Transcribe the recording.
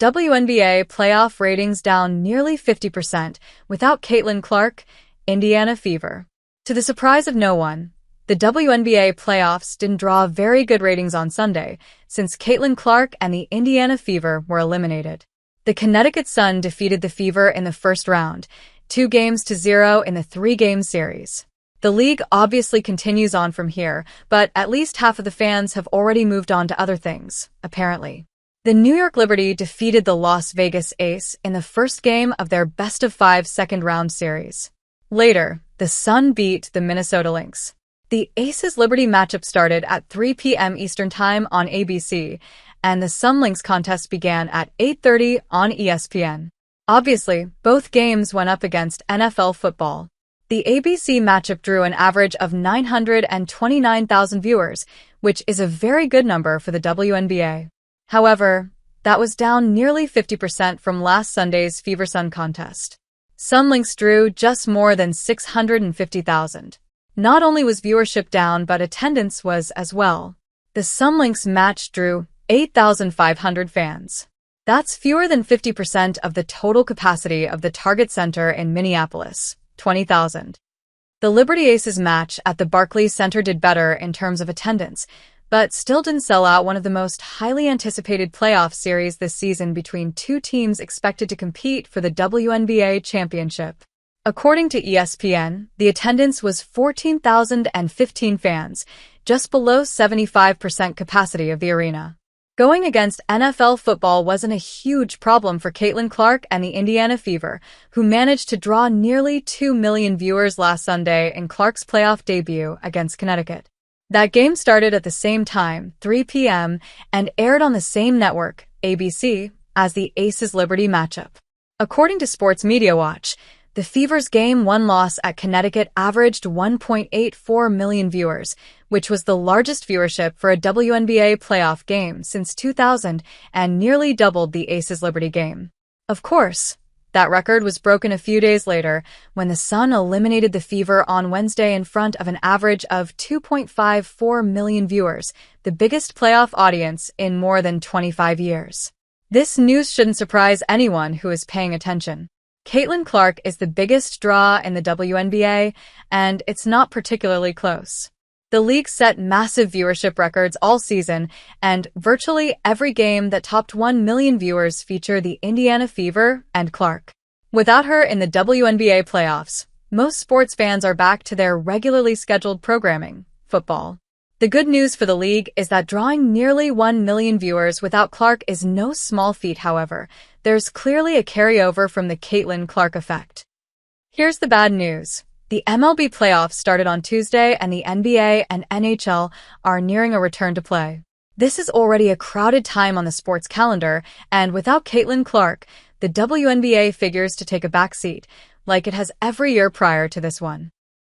WNBA playoff ratings down nearly 50% without Caitlin Clark, Indiana Fever. To the surprise of no one, the WNBA playoffs didn't draw very good ratings on Sunday, since Caitlin Clark and the Indiana Fever were eliminated. The Connecticut Sun defeated the Fever in the first round, 2-0 in the 3-game series. The league obviously continues on from here, but at least half of the fans have already moved on to other things, apparently. The New York Liberty defeated the Las Vegas Ace in the first game of their best-of-5 second-round series. Later, the Sun beat the Minnesota Lynx. The Aces-Liberty matchup started at 3 p.m. Eastern Time on ABC, and the Sun-Lynx contest began at 8:30 on ESPN. Obviously, both games went up against NFL football. The ABC matchup drew an average of 929,000 viewers, which is a very good number for the WNBA. However, that was down nearly 50% from last Sunday's Fever-Sun contest. Sun-Lynx drew just more than 650,000. Not only was viewership down, but attendance was as well. The Sun-Lynx match drew 8,500 fans. That's fewer than 50% of the total capacity of the Target Center in Minneapolis, 20,000. The Liberty Aces match at the Barclays Center did better in terms of attendance, but still didn't sell out one of the most highly anticipated playoff series this season between two teams expected to compete for the WNBA championship. According to ESPN, the attendance was 14,015 fans, just below 75% capacity of the arena. Going against NFL football wasn't a huge problem for Caitlin Clark and the Indiana Fever, who managed to draw nearly 2 million viewers last Sunday in Clark's playoff debut against Connecticut. That game started at the same time, 3 p.m., and aired on the same network, ABC, as the Aces-Liberty matchup. According to Sports Media Watch, the Fever's Game 1 loss at Connecticut averaged 1.84 million viewers, which was the largest viewership for a WNBA playoff game since 2000 and nearly doubled the Aces-Liberty game. Of course, that record was broken a few days later when the Sun eliminated the Fever on Wednesday in front of an average of 2.54 million viewers, the biggest playoff audience in more than 25 years. This news shouldn't surprise anyone who is paying attention. Caitlin Clark is the biggest draw in the WNBA, and it's not particularly close. The league set massive viewership records all season, and virtually every game that topped 1 million viewers feature the Indiana Fever and Clark. Without her in the WNBA playoffs, most sports fans are back to their regularly scheduled programming, football. The good news for the league is that drawing nearly 1 million viewers without Clark is no small feat, however. There's clearly a carryover from the Caitlin Clark effect. Here's the bad news. The MLB playoffs started on Tuesday, and the NBA and NHL are nearing a return to play. This is already a crowded time on the sports calendar, and without Caitlin Clark, the WNBA figures to take a backseat, like it has every year prior to this one.